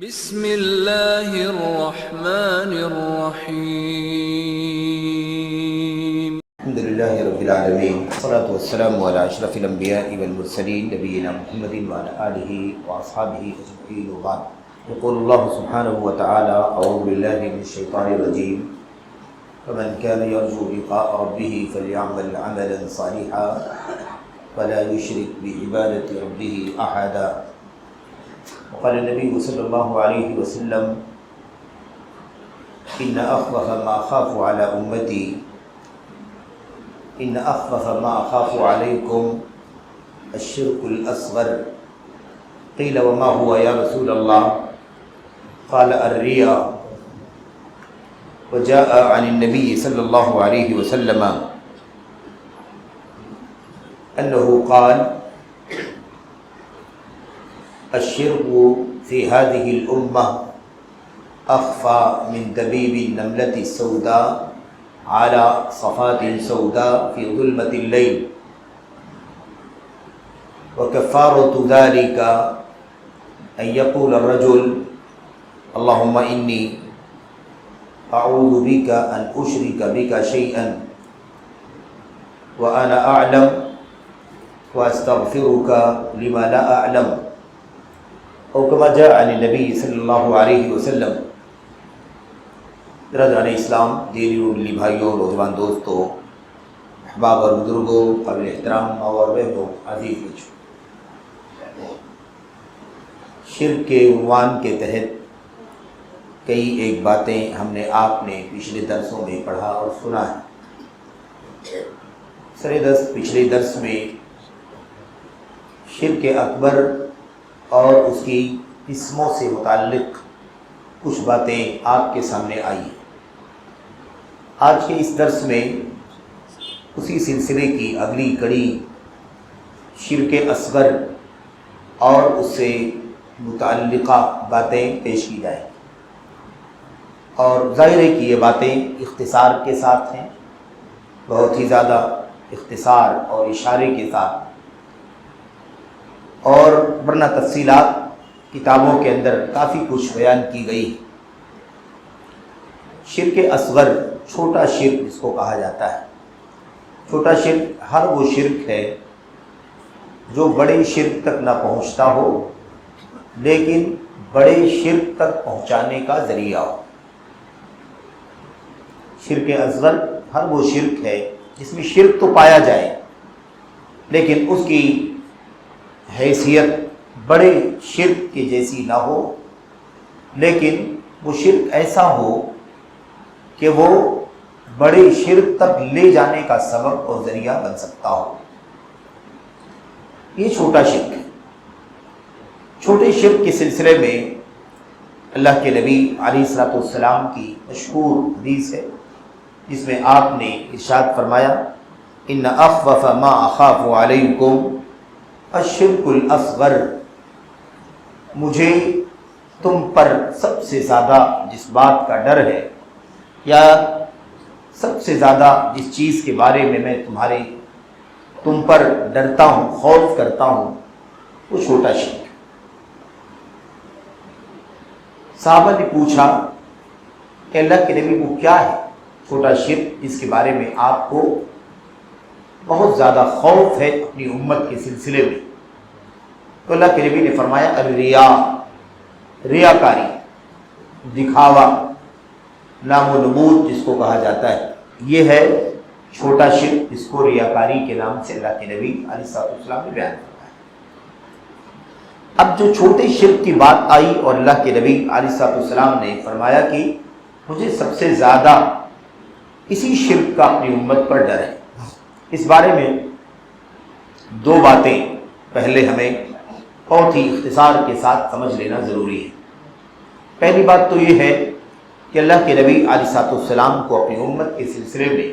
بسم اللہ الرحمن الرحیم الحمد للہ رب العالمین والصلاة والسلام علی اشرف الانبیاء والمرسلین نبینا محمد وعلی آلہ واصحابہ اجمعین وبعد یقول اللہ سبحانہ وتعالی اعوذ باللہ من الشیطان الرجیم فمن كان يرجو لقاء ربه فليعمل عملا صالحا ولا يشرك بعبادة ربه أحدا وقال النبي صلى الله عليه وسلم إن أخوف ما أخاف على أمتي إن أخوف ما أخاف عليكم الشرك الأصغر قيل وما هو يا رسول الله قال الرياء وجاء عن النبي صلى الله عليه وسلم أنه قال الشرك في هذه الأمة أخفى من دبيب النملة السوداء على صفات سوداء في ظلمة الليل وكفارة ذلك أن يقول الرجل اللهم إني أعوذ بك أن أشرك بك شيئا وأنا أعلم وأستغفرك لما لا أعلم او كما جاء عن النبی صلی اللہ علیہ وسلم۔ برادران اسلام، دینی و ملی بھائیوں، نوجوان دوستوں، احباب اور بزرگوں، قابل احترام ماں اور بہنوں، عزیز بچوں، شرک کے عنوان کے تحت کئی ایک باتیں ہم نے آپ نے پچھلے درسوں میں پڑھا اور سنا ہے۔ پچھلے درس میں شرک اکبر اور اس کی قسموں سے متعلق کچھ باتیں آپ کے سامنے آئی ہیں۔ آج کے اس درس میں اسی سلسلے کی اگلی کڑی شرک اصغر اور اس سے متعلقہ باتیں پیش کی جائیں، اور ظاہر ہے کہ یہ باتیں اختصار کے ساتھ ہیں، بہت ہی زیادہ اختصار اور اشارے کے ساتھ، اور ورنہ تفصیلات کتابوں کے اندر کافی کچھ بیان کی گئی ہے۔ شرک اصغر، چھوٹا شرک جس کو کہا جاتا ہے۔ چھوٹا شرک ہر وہ شرک ہے جو بڑے شرک تک نہ پہنچتا ہو لیکن بڑے شرک تک پہنچانے کا ذریعہ ہو۔ شرک اصغر ہر وہ شرک ہے جس میں شرک تو پایا جائے لیکن اس کی حیثیت بڑے شرک کے جیسی نہ ہو، لیکن وہ شرک ایسا ہو کہ وہ بڑے شرک تک لے جانے کا سبب اور ذریعہ بن سکتا ہو۔ یہ چھوٹا شرک ہے۔ چھوٹے شرک کے سلسلے میں اللہ کے نبی علیہ الصلوۃ والسلام کی مشہور حدیث ہے جس میں آپ نے ارشاد فرمایا ان اخوف ما اخاف علیکم الشرک الاصغر، مجھے تم پر سب سے زیادہ جس بات کا ڈر ہے یا سب سے زیادہ جس چیز کے بارے میں میں تم پر ڈرتا ہوں، خوف کرتا ہوں، وہ چھوٹا شرک۔ صحابہ نے پوچھا کہ اللہ کے نبی وہ کیا ہے چھوٹا شرک جس کے بارے میں آپ کو بہت زیادہ خوف ہے اپنی امت کے سلسلے میں؟ تو اللہ کے نبی نے فرمایا الریا، ریاکاری، دکھاوا، نام و نمود جس کو کہا جاتا ہے، یہ ہے چھوٹا شرک جس کو ریاکاری کے نام سے اللہ کے نبی علیہ السلام نے بیان فرمایا۔ اب جو چھوٹے شرک کی بات آئی اور اللہ کے نبی علیہ السلام نے فرمایا کہ مجھے سب سے زیادہ اسی شرک کا اپنی امت پر ڈر ہے، اس بارے میں دو باتیں پہلے ہمیں بہت ہی اختصار کے ساتھ سمجھ لینا ضروری ہے۔ پہلی بات تو یہ ہے کہ اللہ کے نبی علیہ السلام کو اپنی امت کے سلسلے میں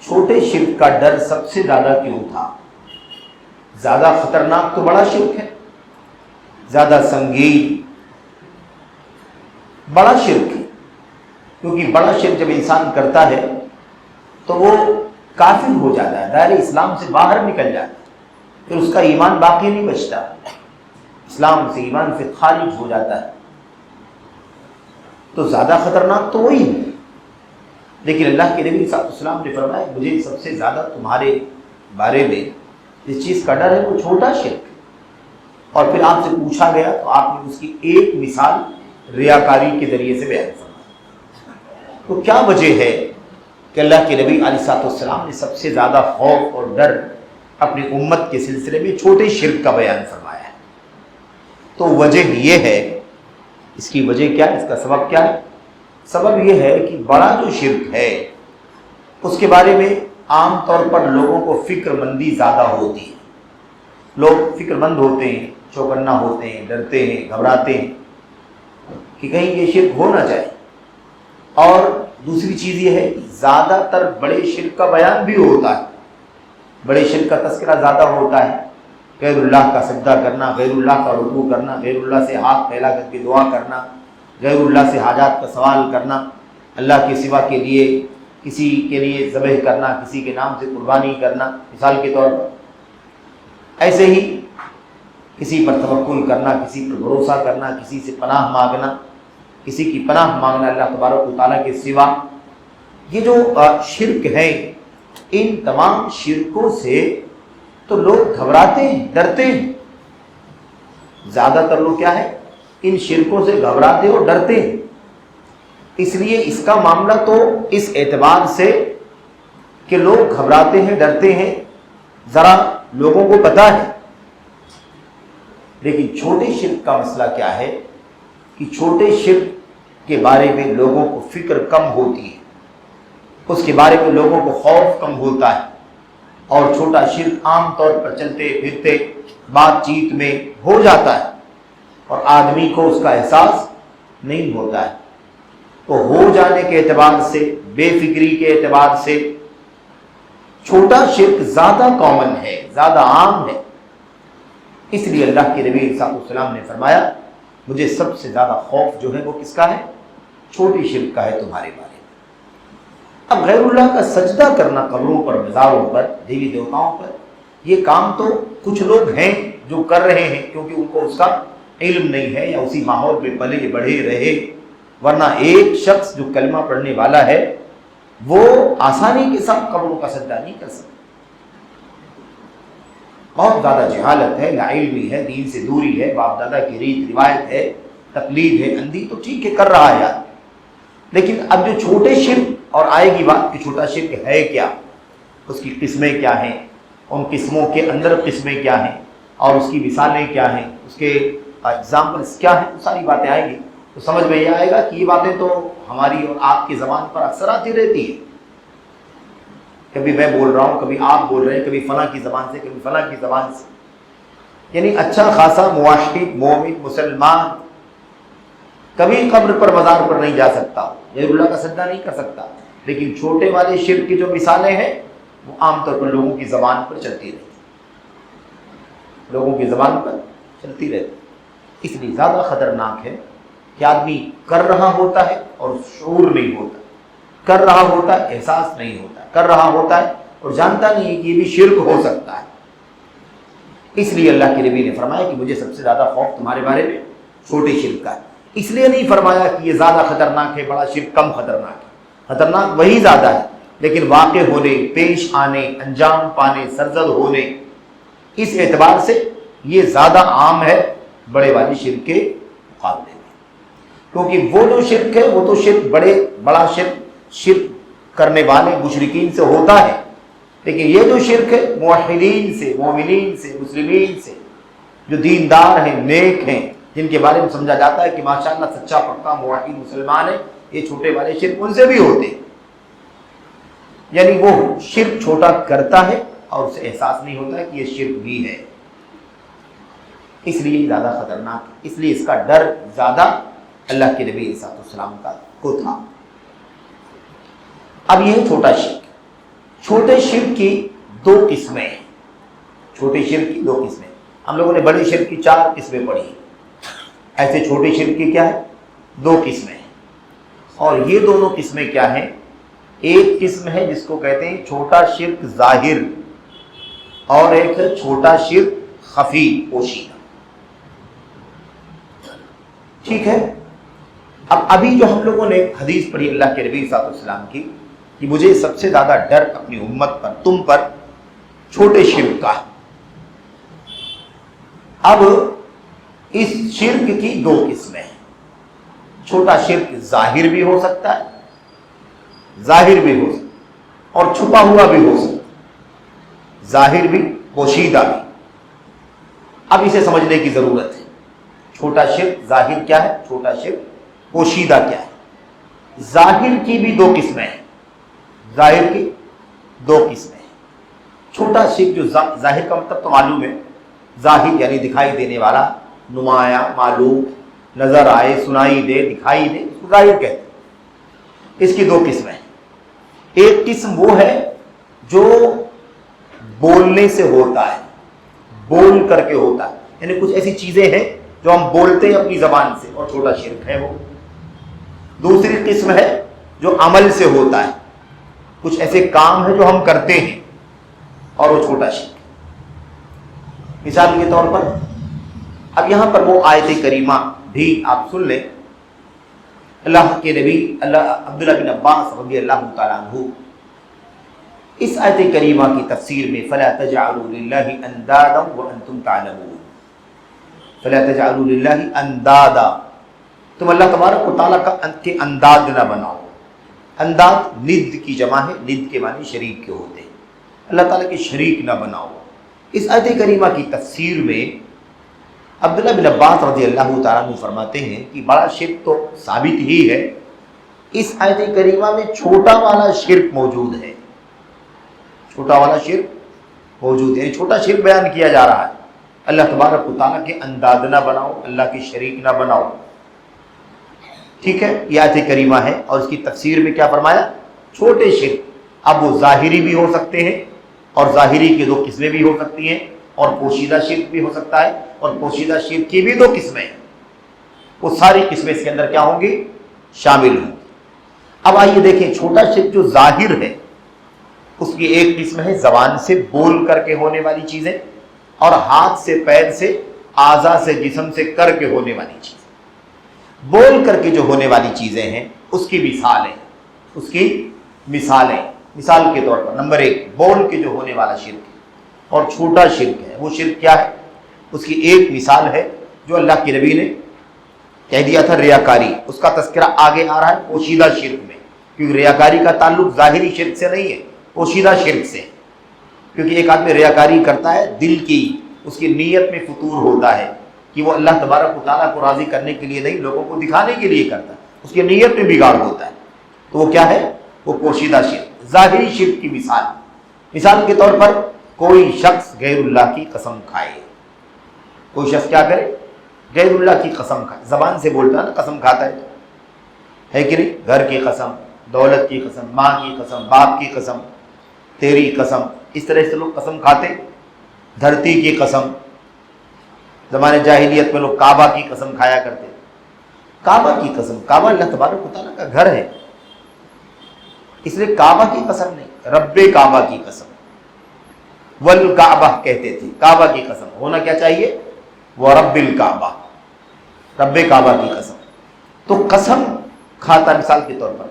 چھوٹے شرک کا ڈر سب سے زیادہ کیوں تھا؟ زیادہ خطرناک تو بڑا شرک ہے، زیادہ سنگین بڑا شرک ہے، کیونکہ بڑا شرک جب انسان کرتا ہے تو وہ کافر ہو جاتا ہے، دائرہ اسلام سے باہر نکل جاتا ہے، پھر اس کا ایمان باقی نہیں بچتا، اسلام سے ایمان سے خارج ہو جاتا ہے۔ تو زیادہ خطرناک تو وہی ہے. لیکن اللہ کے نبی صلی اللہ علیہ وسلم نے فرمایا مجھے سب سے زیادہ تمہارے بارے میں جس چیز کا ڈر ہے وہ چھوٹا شرک. اور پھر آپ سے پوچھا گیا تو آپ نے اس کی ایک مثال ریاکاری کے ذریعے سے بیان فرمایا. تو کیا وجہ ہے کہ اللہ کے نبی علیہ الصلوۃ والسلام نے سب سے زیادہ خوف اور ڈر اپنی امت کے سلسلے میں چھوٹے شرک کا بیان فرمایا ہے؟ تو وجہ یہ ہے، اس کی وجہ کیا ہے، اس کا سبب کیا ہے؟ سبب یہ ہے کہ بڑا جو شرک ہے اس کے بارے میں عام طور پر لوگوں کو فکر مندی زیادہ ہوتی ہے. لوگ فکر مند ہوتے ہیں، چوکنا ہوتے ہیں، ڈرتے ہیں، گھبراتے ہیں کہ کہیں یہ شرک ہو نہ جائے. اور دوسری چیز یہ ہے کہ زیادہ تر بڑے شرک کا بیان بھی ہوتا ہے، بڑے شرک کا تذکرہ زیادہ ہوتا ہے. غیر اللہ کا سجدہ کرنا، غیر اللہ کا رکوع کرنا، غیر اللہ سے ہاتھ پھیلا کر کے دعا کرنا، غیر اللہ سے حاجات کا سوال کرنا، اللہ کے سوا کے لیے کسی کے لیے ذبح کرنا، کسی کے نام سے قربانی کرنا مثال کے طور پر. ایسے ہی کسی پر توکل کرنا، کسی پر بھروسہ کرنا، کسی سے پناہ مانگنا، کسی کی پناہ مانگنا اللہ تبارک و تعالیٰ کے سوا. یہ جو شرک ہے، ان تمام شرکوں سے تو لوگ گھبراتے ہیں، ڈرتے ہیں. زیادہ تر لوگ کیا ہے، ان شرکوں سے گھبراتے اور ڈرتے ہیں. اس لیے اس کا معاملہ تو اس اعتبار سے کہ لوگ گھبراتے ہیں، ڈرتے ہیں، ذرا لوگوں کو پتہ ہے. لیکن چھوٹے شرک کا مسئلہ کیا ہے کہ چھوٹے شرک کے بارے میں لوگوں کو فکر کم ہوتی ہے، اس کے بارے میں لوگوں کو خوف کم ہوتا ہے. اور چھوٹا شرک عام طور پر چلتے پھرتے بات چیت میں ہو جاتا ہے اور آدمی کو اس کا احساس نہیں ہوتا ہے. تو ہو جانے کے اعتبار سے، بے فکری کے اعتبار سے چھوٹا شرک زیادہ کامن ہے، زیادہ عام ہے. اس لیے اللہ کے نبی صلی اللہ علیہ وسلم نے فرمایا مجھے سب سے زیادہ خوف جو ہے وہ کس کا ہے؟ چھوٹی شرک کا ہے تمہارے بارے میں. اب غیر اللہ کا سجدہ کرنا قبروں پر، مزاروں پر، دیوی دیوتاؤں پر، یہ کام تو کچھ لوگ ہیں جو کر رہے ہیں کیونکہ ان کو اس کا علم نہیں ہے یا اسی ماحول میں پلے بڑھے رہے. ورنہ ایک شخص جو کلمہ پڑھنے والا ہے وہ آسانی کے ساتھ قبروں کا سجدہ نہیں کر سکتا. بہت زیادہ جہالت ہے، لا علمی ہے، دین سے دوری ہے، باپ دادا کی ریت روایت ہے، تقلید ہے اندھی، تو ٹھیک ہے کر رہا ہے یار. لیکن اب جو چھوٹے شرک، اور آئے گی بات کہ چھوٹا شرک ہے کیا، اس کی قسمیں کیا ہیں، ان قسموں کے اندر قسمیں کیا ہیں، اور اس کی مثالیں کیا ہیں، اس کے ایگزامپلس کیا ہیں، وہ ساری باتیں آئیں گی تو سمجھ میں یہ آئے گا کہ یہ باتیں تو ہماری اور آپ کی زبان پر اکثر آتی رہتی ہیں. کبھی میں بول رہا ہوں، کبھی آپ بول رہے ہیں، کبھی فلاں کی زبان سے، کبھی فلاں کی زبان سے. یعنی اچھا خاصا موحد مومن مسلمان کبھی قبر پر مزار پر نہیں جا سکتا، غیر اللہ کا سجدہ نہیں کر سکتا. لیکن چھوٹے والے شرک کی جو مثالیں ہیں وہ عام طور پر لوگوں کی زبان پر چلتی رہتی، لوگوں کی زبان پر چلتی رہتی. اس لیے زیادہ خطرناک ہے کہ آدمی کر رہا ہوتا ہے اور شعور نہیں ہوتا، کر رہا ہوتا ہے احساس نہیں ہوتا، کر رہا ہوتا ہے اور جانتا نہیں ہے کہ یہ بھی شرک ہو سکتا ہے. اس لیے اللہ کے نبی نے فرمایا کہ مجھے سب سے زیادہ خوف تمہارے بارے میں چھوٹے شرک کا ہے. اس لیے نہیں فرمایا کہ یہ زیادہ خطرناک ہے، بڑا شرک کم خطرناک ہے. خطرناک وہی زیادہ ہے، لیکن واقع ہونے، پیش آنے، انجام پانے، سرزد ہونے، اس اعتبار سے یہ زیادہ عام ہے بڑے والے شرک کے مقابلے میں. کیونکہ وہ جو شرک ہے وہ تو شرک بڑا شرک کرنے والے مشرکین سے ہوتا ہے. لیکن یہ جو شرک ہے موحدین سے، مومنین سے، مسلمین سے، جو دیندار ہیں، نیک ہیں، جن کے بارے میں سمجھا جاتا ہے کہ ماشاءاللہ سچا پکا موحد مسلمان ہے، یہ چھوٹے والے شرک ان سے بھی ہوتے ہیں. یعنی وہ شرک چھوٹا کرتا ہے اور اسے احساس نہیں ہوتا ہے کہ یہ شرک بھی ہے. اس لیے زیادہ خطرناک ہے، اس لیے اس کا ڈر زیادہ اللہ کے نبی صلی اللہ علیہ وسلم کو تھا. اب یہ چھوٹا شرک. چھوٹے شرک کی دو قسمیں ہیں. چھوٹے شرک کی دو قسمیں، ہم لوگوں نے بڑے شرک کی 4 قسمیں پڑھی. ایسے چھوٹے شرک کی کیا ہے؟ 2 قسمیں ہیں. اور یہ دونوں قسمیں کیا ہیں؟ ایک قسم ہے جس کو کہتے ہیں چھوٹا شرک ظاہر، اور ایک ہے چھوٹا شرک خفی، پوشیدہ. ٹھیک ہے. اب ابھی جو ہم لوگوں نے حدیث پڑھی اللہ کے نبی صلی اللہ علیہ وسلم کی کہ مجھے سب سے زیادہ ڈر اپنی امت پر، تم پر چھوٹے شرک کا۔ اب اس شرک کی دو قسمیں ہیں۔ چھوٹا شرک ظاہر بھی ہو سکتا ہے، ظاہر بھی ہو سکتا ہے اور چھپا ہوا بھی ہو سکتا ہے، ظاہر بھی پوشیدہ بھی۔ اب اسے سمجھنے کی ضرورت ہے، چھوٹا شرک ظاہر کیا ہے، چھوٹا شرک پوشیدہ کیا ہے۔ ظاہر کی بھی دو قسمیں ہیں، ظاہر کی دو قسمیں ہیں۔ چھوٹا شرک جو ظاہر کا مطلب تو معلوم ہے، ظاہر یعنی دکھائی دینے والا، نمایاں، معلوم، نظر آئے، سنائی دے، دکھائی دے، اس کو ظاہر کہتے ہیں۔ اس کی دو قسمیں ہیں۔ ایک قسم وہ ہے جو بولنے سے ہوتا ہے، بول کر کے ہوتا ہے، یعنی کچھ ایسی چیزیں ہیں جو ہم بولتے ہیں اپنی زبان سے اور چھوٹا شرک ہے وہ۔ دوسری قسم ہے جو عمل سے ہوتا ہے، کچھ ایسے کام ہیں جو ہم کرتے ہیں اور وہ چھوٹا شرک ہے۔ مثال کے طور پر اب یہاں پر وہ آیت کریمہ بھی آپ سن لیں۔ اللہ کے نبی عبداللہ بن عباس رضی اللہ تعالیٰ عنہ اس آیت کریمہ کی تفسیر میں فَلَا تَجْعَلُوا لِلَّهِ أَنْدَادًا وَأَنْتُمْ تَعْلَمُونَ، فَلَا تَجْعَلُوا لِلَّهِ أَنْدَادًا، تم اللہ تبارک و تعالیٰ کا کے انداد نہ بناؤ۔ انداد ند کی جمع ہے، ند کے معنی شریک کے ہوتے ہیں، اللہ تعالیٰ کے شریک نہ بناؤ۔ اس آیت کریمہ کی تفسیر میں عبداللہ بن عباس رضی اللہ تعالیٰ عنہ فرماتے ہیں کہ بڑا شرک تو ثابت ہی ہے، اس آیت کریمہ میں چھوٹا والا شرک موجود ہے، چھوٹا والا شرک موجود ہے، چھوٹا شرک بیان کیا جا رہا ہے۔ اللہ تبارک و تعالیٰ کے انداد نہ بناؤ، اللہ کے شریک نہ بناؤ، ٹھیک ہے، یہ آیت کریمہ ہے۔ اور اس کی تفسیر میں کیا فرمایا؟ چھوٹے شرک اب وہ ظاہری بھی ہو سکتے ہیں، اور ظاہری کی دو قسمیں بھی ہو سکتی ہیں، اور پوشیدہ شرک بھی ہو سکتا ہے، اور پوشیدہ شرک کی بھی دو قسمیں ہیں، وہ ساری قسمیں اس کے اندر کیا ہوں گی؟ شامل ہوں گی۔ اب آئیے دیکھیں، چھوٹا شرک جو ظاہر ہے اس کی ایک قسم ہے زبان سے بول کر کے ہونے والی چیزیں، اور ہاتھ سے، پیر سے، اعضاء سے، جسم سے کر کے ہونے والی چیزیں۔ بول کر کے جو ہونے والی چیزیں ہیں اس کی مثالیں، اس کی مثالیں، مثال کے طور پر نمبر ایک، بول کے جو ہونے والا شرک ہے اور چھوٹا شرک ہے، وہ شرک کیا ہے؟ اس کی ایک مثال ہے جو اللہ کے نبی نے کہہ دیا تھا، ریاکاری۔ اس کا تذکرہ آگے آ رہا ہے پوشیدہ شرک میں، کیونکہ ریاکاری کا تعلق ظاہری شرک سے نہیں ہے، پوشیدہ شرک سے۔ کیونکہ ایک آدمی ریاکاری کرتا ہے، دل کی اس کی نیت میں فطور ہوتا ہے کہ وہ اللہ تبارک و تعالیٰ کو راضی کرنے کے لیے نہیں، لوگوں کو دکھانے کے لیے کرتا ہے، اس کی نیت میں بگاڑ ہوتا ہے، تو وہ کیا ہے؟ وہ پوشیدہ شرک۔ ظاہری شرک کی مثال کے طور پر کوئی شخص غیر اللہ کی قسم کھائے، کوئی شخص کیا کرے؟ غیر اللہ کی قسم کھائے، زبان سے بولتا ہے نا، قسم کھاتا ہے کہ نہیں؟ گھر کی قسم، دولت کی قسم، ماں کی قسم، باپ کی قسم، تیری قسم، اس طرح سے لوگ قسم کھاتے۔ دھرتی کی قسم، زمانے جاہلیت میں لوگ کعبہ کی قسم کھایا کرتے۔ کعبہ کی قسم، کعبہ اللہ تبارک و تعالیٰ کا گھر ہے، اس لیے کعبہ کی قسم نہیں، رب کعبہ کی قسم، والکعبہ کہتے تھے، کعبہ کی قسم ہونا کیا چاہیے؟ ورب الکعبہ، رب کعبہ کی قسم۔ تو قسم کھاتا مثال کے طور پر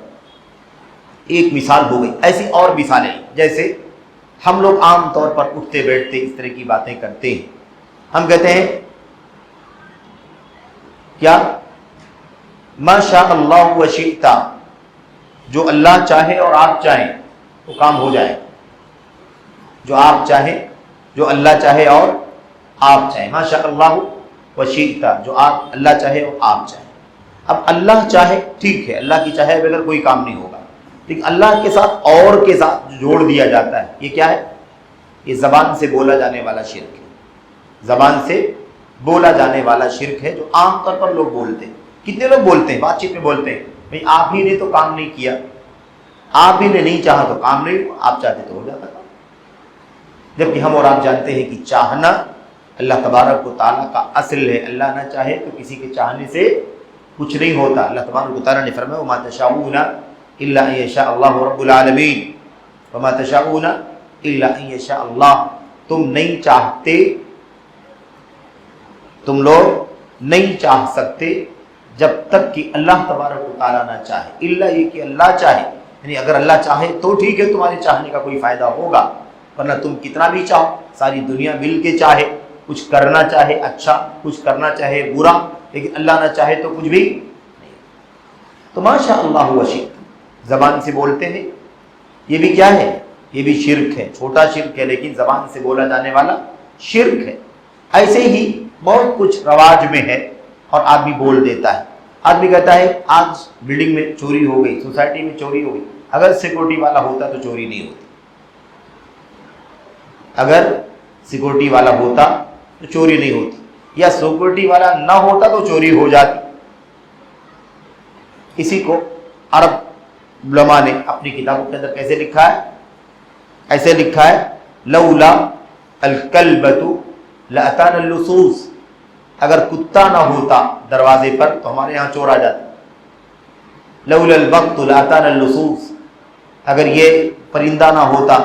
ایک مثال ہو گئی۔ ایسی اور مثالیں، جیسے ہم لوگ عام طور پر اٹھتے بیٹھتے اس طرح کی باتیں کرتے ہیں، ہم کہتے ہیں کیا؟ ما شاء اللہ و شئت، جو اللہ چاہے اور آپ چاہیں وہ کام ہو جائے، جو آپ چاہیں، جو اللہ چاہے اور آپ چاہیں، ما شاء اللہ و شئت، جو آپ اللہ چاہے اور آپ چاہیں۔ اب اللہ چاہے ٹھیک ہے، اللہ کی چاہے بغیر کوئی کام نہیں ہوگا، لیکن اللہ کے ساتھ اور کے ساتھ جوڑ دیا جاتا ہے، یہ کیا ہے؟ یہ زبان سے بولا جانے والا شرک ہے، زبان سے بولا جانے والا شرک ہے، جو عام طور پر لوگ بولتے ہیں۔ کتنے لوگ بولتے ہیں، بات چیت میں بولتے ہیں، بھئی آپ ہی نے تو کام نہیں کیا، آپ ہی نے نہیں چاہا تو کام نہیں ہوا، آپ چاہتے تو ہو جاتا کام۔ جبکہ ہم اور آپ جانتے ہیں کہ چاہنا اللہ تبارک و تعالیٰ کا اصل ہے، اللہ نہ چاہے تو کسی کے چاہنے سے کچھ نہیں ہوتا۔ اللہ تبارک و تعالیٰ نے فرمایا وَمَا تَشَاءُونَ إِلَّا أَن يَشَاءَ اللَّهُ رَبُّ الْعَالَمِينَ، وَمَا تَشَاءُونَ إِلَّا أَن يَشَاءَ اللَّهُ، تم نہیں چاہتے، تم لوگ نہیں چاہ سکتے جب تک کہ اللہ تبارک و تعالیٰ نہ چاہے، الا یہ کہ اللہ چاہے، یعنی اگر اللہ چاہے تو ٹھیک ہے، تمہارے چاہنے کا کوئی فائدہ ہوگا، ورنہ تم کتنا بھی چاہو، ساری دنیا مل کے چاہے، کچھ کرنا چاہے اچھا، کچھ کرنا چاہے برا، لیکن اللہ نہ چاہے تو کچھ بھی نہیں۔ تو ماشاء اللہ وشئت زبان سے بولتے ہیں، یہ بھی کیا ہے؟ یہ بھی شرک ہے، چھوٹا شرک ہے، لیکن زبان سے بولا جانے والا شرک ہے۔ ایسے ہی بہت کچھ رواج میں ہے اور آدمی بول دیتا ہے۔ آدمی کہتا ہے آج بلڈنگ میں چوری ہو گئی، سوسائٹی میں چوری ہو گئی، اگر سیکورٹی والا ہوتا تو چوری نہیں ہوتی، اگر سیکورٹی والا ہوتا تو چوری نہیں ہوتی، یا سیکورٹی والا نہ ہوتا تو چوری ہو جاتی۔ اسی کو عرب علماء نے اپنی کتابوں کے اندر کیسے لکھا ہے؟ ایسے لکھا ہے لولا الکلبۃ لاتانا اللصوص، اگر کتا نہ ہوتا دروازے پر تو ہمارے یہاں چور آ جاتے۔ لولا البط لاتانا اللصوص، اگر یہ پرندہ نہ ہوتا،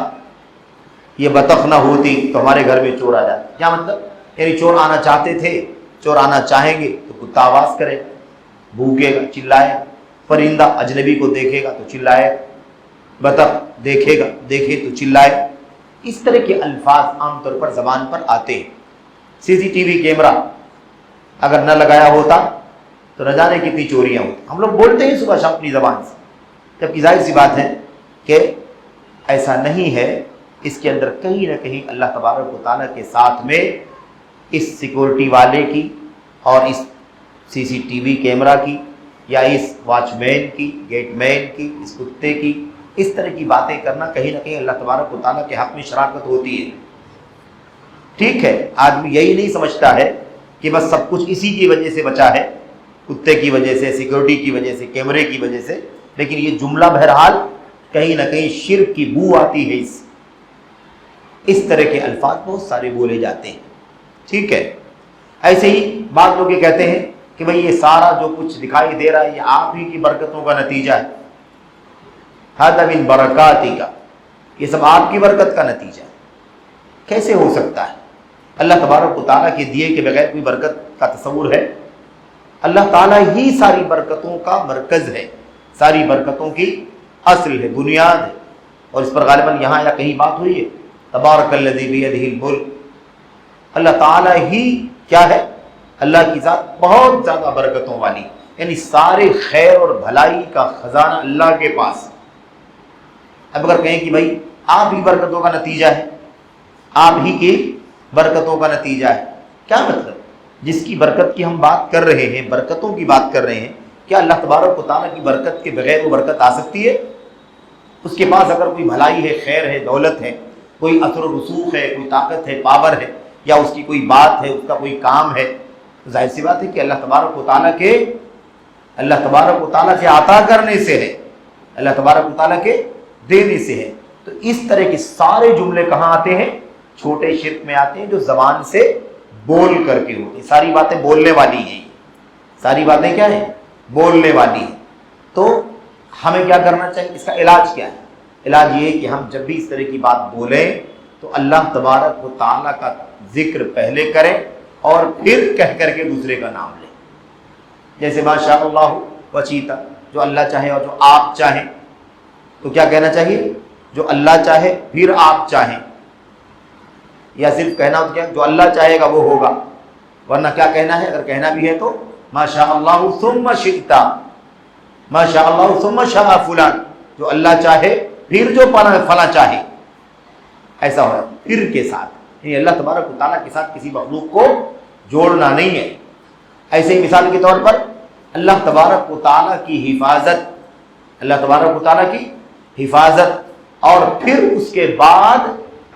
یہ بطخ نہ ہوتی تو ہمارے گھر میں چور آ جاتے۔ کیا مطلب؟ یعنی چور آنا چاہتے تھے، چور آنا چاہیں گے تو کتا آواز کرے، بھوکے گا، چلائے، پرندہ اجنبی کو دیکھے گا تو چلائے، بطخ دیکھے گا، دیکھے تو چلائے۔ اس طرح کے الفاظ عام طور پر زبان پر آتے ہیں۔ سی ٹی وی کیمرہ اگر نہ لگایا ہوتا تو نہ جانے کتنی چوریاں ہوتی۔ ہم لوگ بولتے ہیں صبح شام اپنی زبان سے، جبکہ ظاہر سی بات ہے کہ ایسا نہیں ہے۔ اس کے اندر کہیں نہ کہیں اللہ تبارک و تعالیٰ کے ساتھ میں اس سیکورٹی والے کی اور اس سی ٹی وی کیمرہ کی یا اس واچ مین کی، گیٹ مین کی، اس کتے کی، اس طرح کی باتیں کرنا کہیں نہ کہیں اللہ تبارک و تعالیٰ کے حق میں شراکت ہوتی ہے۔ ٹھیک ہے، آدمی یہی نہیں سمجھتا ہے کہ بس سب کچھ اسی کی وجہ سے بچا ہے، کتے کی وجہ سے، سیکورٹی کی وجہ سے، کیمرے کی وجہ سے، لیکن یہ جملہ بہرحال کہیں نہ کہیں شرک کی بو آتی ہے۔ اس طرح کے الفاظ بہت سارے بولے جاتے ہیں۔ ٹھیک ہے، ایسے ہی بعض لوگ یہ کہتے ہیں کہ بھئی یہ سارا جو کچھ دکھائی دے رہا ہے یہ آپ ہی کی برکتوں کا نتیجہ ہے، ھذا من برکاتک، یہ سب آپ کی برکت کا نتیجہ ہے۔ کیسے ہو سکتا ہے؟ اللہ تبارک و تعالیٰ کے دیے کے بغیر کوئی برکت کا تصور ہے؟ اللہ تعالیٰ ہی ساری برکتوں کا مرکز ہے، ساری برکتوں کی اصل ہے، بنیاد ہے، اور اس پر غالباً یہاں یا کہیں بات ہوئی ہے تبارک الذی بیدہ الملک۔ اللہ تعالیٰ ہی کیا ہے؟ اللہ کی ذات بہت زیادہ برکتوں والی، یعنی سارے خیر اور بھلائی کا خزانہ اللہ کے پاس۔ اب اگر کہیں کہ بھائی آپ ہی برکتوں کا نتیجہ ہے، آپ ہی کی برکتوں کا نتیجہ ہے، کیا مطلب؟ جس کی برکت کی ہم بات کر رہے ہیں، برکتوں کی بات کر رہے ہیں، کیا اللہ تبارک و تعالیٰ کی برکت کے بغیر وہ برکت آ سکتی ہے؟ اس کے پاس اگر کوئی بھلائی ہے، خیر ہے، دولت ہے، کوئی اثر و رسوخ ہے، کوئی طاقت ہے، پاور ہے، یا اس کی کوئی بات ہے، اس کا کوئی کام ہے، تو ظاہر سی بات ہے کہ اللہ تبارک و تعالیٰ کے عطا کرنے سے ہے، اللہ تبارک و تعالیٰ کے دینے سے ہے۔ تو اس طرح کے سارے جملے کہاں آتے ہیں؟ چھوٹے شرک میں آتے ہیں، جو زبان سے بول کر کے ہوتے ہیں۔ ساری باتیں بولنے والی ہیں، ساری باتیں کیا ہیں؟ بولنے والی ہیں۔ تو ہمیں کیا کرنا چاہیے؟ اس کا علاج کیا ہے؟ علاج یہ ہے کہ ہم جب بھی اس طرح کی بات بولیں تو اللہ تبارک و تعالیٰ کا ذکر پہلے کریں اور پھر کہہ کر کے دوسرے کا نام لیں۔ جیسے ما شاء اللہ وشئت، جو اللہ چاہے اور جو آپ چاہیں، تو کیا کہنا چاہیے؟ جو اللہ چاہے پھر آپ چاہیں، یا صرف کہنا ہو کیا جو اللہ چاہے گا وہ ہوگا، ورنہ کیا کہنا ہے؟ اگر کہنا بھی ہے تو ما شاء اللہ ثم شئت، ما شاء اللہ ثم شاء فلان، جو اللہ چاہے پھر جو فلاں چاہے، ایسا ہو پھر کے ساتھ، یعنی اللہ تبارک و تعالیٰ کے ساتھ کسی مخلوق کو جوڑنا نہیں ہے۔ ایسے ہی مثال کے طور پر اللہ تبارک و تعالیٰ کی حفاظت، اللہ تبارک و تعالیٰ کی حفاظت، اور پھر اس کے بعد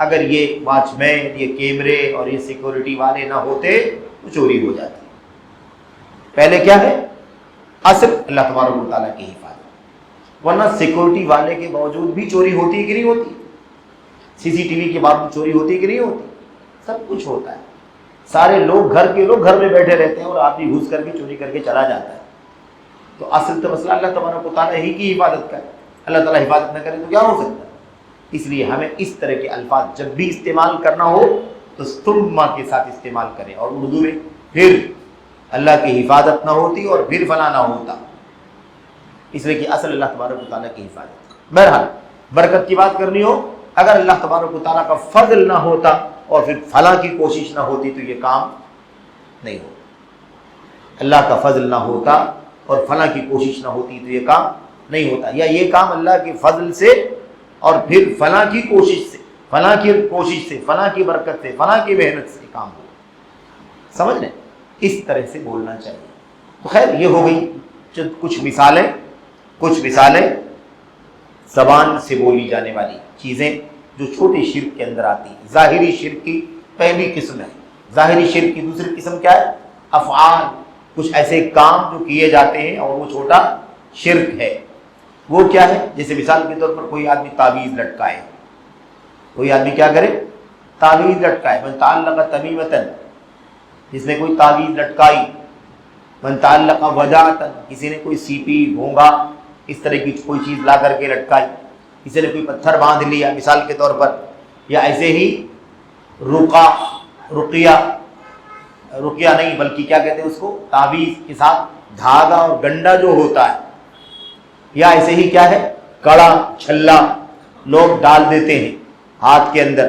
اگر یہ واچ مین، یہ کیمرے اور یہ سیکورٹی والے نہ ہوتے تو چوری ہو جاتی۔ پہلے کیا ہے؟ اصل اللہ تبارک و تعالیٰ کی حفاظت، ورنہ سیکورٹی والے کے باوجود بھی چوری ہوتی ہے کہ نہیں ہوتی؟ سی ٹی وی کے باوجود چوری ہوتی ہے کہ نہیں ہوتی؟ سب کچھ ہوتا ہے۔ سارے لوگ، گھر کے لوگ گھر میں بیٹھے رہتے ہیں اور آدمی گھس کر کے چوری کر کے چلا جاتا ہے۔ تو اصل تو مسئلہ اللہ تبارک و تعالیٰ ہی کی حفاظت کا ہے۔ اللہ تعالیٰ حفاظت نہ کرے تو کیا ہو سکتا ہے؟ اس لیے ہمیں اس طرح کے الفاظ جب بھی استعمال کرنا ہو تو ثم کے ساتھ استعمال کریں، اور اردو میں پھر اللہ کی حفاظت نہ ہوتی اور پھر فلاں نہ ہوتا، اس لیے کہ اصل اللہ تبارک و تعالیٰ کی حفاظت۔ بہرحال برکت کی بات کرنی ہو، اگر اللہ تبارک و تعالیٰ کا فضل نہ ہوتا اور پھر فلاں کی کوشش نہ ہوتی تو یہ کام نہیں ہوتا۔ اللہ کا فضل نہ ہوتا اور فلاں کی کوشش نہ ہوتی تو یہ کام نہیں ہوتا، یا یہ کام اللہ کے فضل سے اور پھر فلاں کی کوشش سے، فلاں کی کوشش سے، فلاں کی برکت سے، فلاں کی محنت سے کام ہو۔ سمجھ رہے ہیں؟ اس طرح سے بولنا چاہیے۔ تو خیر یہ ہو گئی کچھ مثالیں زبان سے بولی جانے والی چیزیں جو چھوٹے شرک کے اندر آتی ہیں۔ ظاہری شرک کی پہلی قسم ہے۔ ظاہری شرک کی دوسری قسم کیا ہے؟ افعال، کچھ ایسے کام جو کیے جاتے ہیں اور وہ چھوٹا شرک ہے۔ وہ کیا ہے؟ جیسے مثال کے طور پر کوئی آدمی تعویذ لٹکائے، کوئی آدمی کیا کرے؟ تعویذ لٹکائے۔ من تعلق تمیمۃ، جس نے کوئی تعویذ لٹکائی۔ من تعلق وداعۃ، کسی نے کوئی سیپی، گھونگا، اس طرح کی کوئی چیز لا کر کے لٹکائی۔ کسی نے کوئی پتھر باندھ لیا مثال کے طور پر، یا ایسے ہی رقیہ نہیں بلکہ کیا کہتے ہیں اس کو، تعویذ کے ساتھ دھاگا اور گنڈا جو ہوتا ہے، یا ایسے ہی کیا ہے، کڑا چھلا لوگ ڈال دیتے ہیں ہاتھ کے اندر،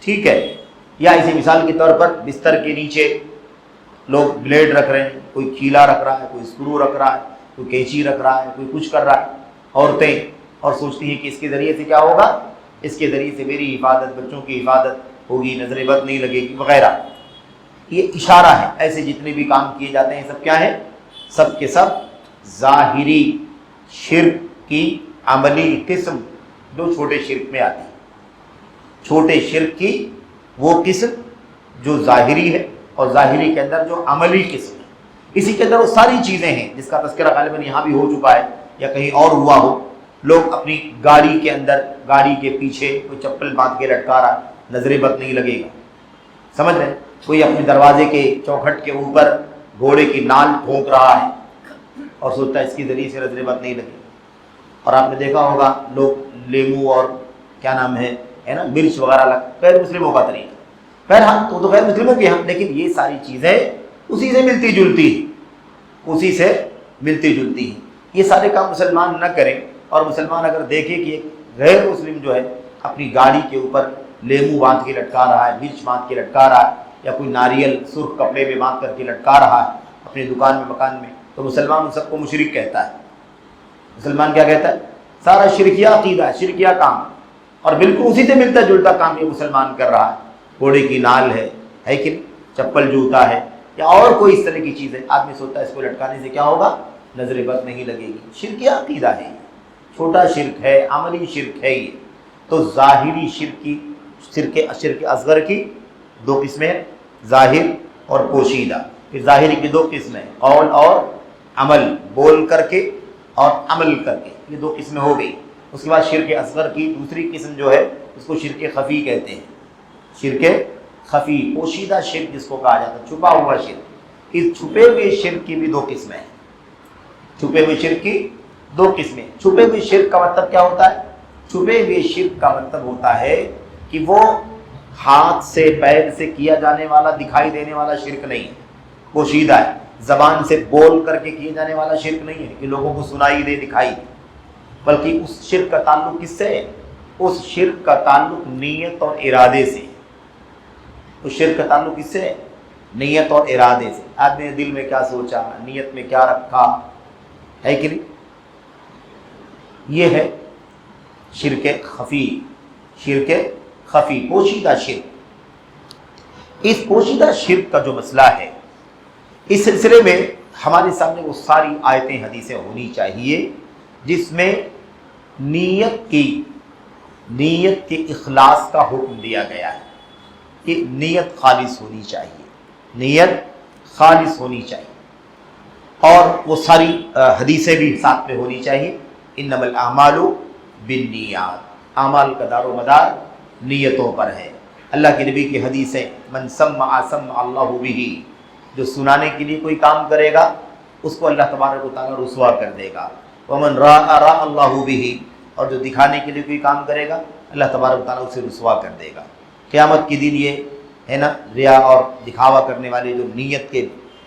ٹھیک ہے۔ یا ایسے مثال کے طور پر بستر کے نیچے لوگ بلیڈ رکھ رہے ہیں، کوئی کھیلا رکھ رہا ہے، کوئی اسکرو رکھ رہا ہے، کوئی کینچی رکھ رہا ہے، کوئی کچھ کر رہا ہے، عورتیں، اور سوچتی ہیں کہ اس کے ذریعے سے کیا ہوگا، اس کے ذریعے سے میری حفاظت، بچوں کی حفاظت ہوگی، نظر بد نہیں لگے گی وغیرہ۔ یہ اشارہ ہے۔ ایسے جتنے بھی کام کیے جاتے ہیں سب کیا ہیں؟ سب کے سب ظاہری شرک کی عملی قسم جو چھوٹے شرک میں آتی ہے۔ چھوٹے شرک کی وہ قسم جو ظاہری ہے اور ظاہری کے اندر جو عملی قسم ہے، اسی کے اندر وہ ساری چیزیں ہیں جس کا تذکرہ غالباً یہاں بھی ہو چکا ہے یا کہیں اور ہوا ہو۔ لوگ اپنی گاڑی کے اندر، گاڑی کے پیچھے کوئی چپل باندھ کے لٹکا رہا ہے، نظر بد نہیں لگے گا، سمجھ رہے ہیں؟ کوئی اپنے دروازے کے چوکھٹ کے اوپر گھوڑے کی نال ٹھونک رہا ہے اور سوچتا ہے اس کے ذریعے سے نظر بد نہیں لگے۔ اور آپ نے دیکھا ہوگا لوگ لیمو اور کیا نام ہے نا، مرچ وغیرہ غیر مسلموں کا طریقہ، خیر ہاں تو غیر مسلموں کے ہاں، لیکن یہ ساری چیزیں اسی سے ملتی جلتی ہیں۔ یہ سارے کام مسلمان نہ کریں، اور مسلمان اگر دیکھے کہ ایک غیر مسلم جو ہے اپنی گاڑی کے اوپر لیمو باندھ کے لٹکا رہا ہے، مرچ باندھ کے لٹکا رہا ہے، یا کوئی ناریل سرخ کپڑے میں باندھ کر کے لٹکا رہا ہے اپنی دکان میں، مکان میں، تو مسلمان ان سب کو مشرک کہتا ہے۔ مسلمان کیا کہتا ہے؟ سارا شرکیہ عقیدہ ہے، شرکیہ کام، اور بالکل اسی سے ملتا جلتا کام یہ مسلمان کر رہا ہے۔ گھوڑے کی نال ہے کہ نہیں، چپل جوتا ہے، یا اور کوئی اس طرح کی چیز ہے، آدمی سوچتا ہے اس کو لٹکانے سے کیا ہوگا، نظر بد نہیں لگے گی۔ شرکیہ عقیدہ ہے، چھوٹا شرک ہے، عملی شرک ہے یہ۔ تو ظاہری شرک اصغر کی دو قسمیں ہیں، ظاہر اور پوشیدہ۔ پھر ظاہری کی دو قسمیں، قول اور عمل، بول کر کے اور عمل کر کے، یہ دو قسمیں ہو گئی۔ اس کے بعد شرک اصغر کی دوسری قسم جو ہے اس کو شرک خفی کہتے ہیں۔ شرک خفی، پوشیدہ شرک جس کو کہا جاتا ہے، چھپا ہوا شرک۔ اس چھپے ہوئے شرک کی بھی دو قسمیں ہیں۔ چھپے ہوئے شرک کی دو قسمیں۔ چھپے ہوئے شرک کا مطلب کیا ہوتا ہے؟ چھپے ہوئے شرک کا مطلب ہوتا ہے کہ وہ ہاتھ سے، پیر سے کیا جانے والا، دکھائی دینے والا شرک نہیں ہے، پوشیدہ ہے۔ زبان سے بول کر کے کیے جانے والا شرک نہیں ہے کہ لوگوں کو سنائی دے، دکھائی دے، بلکہ اس شرک کا تعلق کس سے ہے؟ اس شرک کا تعلق نیت اور ارادے سے۔ اس شرک کا تعلق کس سے ہے؟ نیت اور ارادے سے۔ آدمی نے دل میں کیا سوچا، نیت میں کیا رکھا ہے کہ نہیں، یہ ہے شرک خفی۔ شرک خفی، پوشیدہ شرک۔ اس پوشیدہ شرک کا جو مسئلہ ہے، اس سلسلے میں ہمارے سامنے وہ ساری آیتیں، حدیثیں ہونی چاہیے جس میں نیت کے اخلاص کا حکم دیا گیا ہے کہ نیت خالص ہونی چاہیے، نیت خالص ہونی چاہیے، اور وہ ساری حدیثیں بھی ساتھ میں ہونی چاہیے۔ انما الاعمال بالنیات، اعمال کا دار و مدار نیتوں پر ہے۔ اللہ کے نبی کی حدیثیں، من سمع سمع اللہ بہ، جو سنانے کے لیے کوئی کام کرے گا اس کو اللہ تبارک و تعالیٰ رسوا کر دے گا۔ ومن راء راء اللہ بہ، اور جو دکھانے کے لیے کوئی کام کرے گا اللہ تبارک و تعالیٰ اسے رسوا کر دے گا۔ قیامت کے دن یہ ہے نا، ریا اور دکھاوا کرنے والے جو نیت کے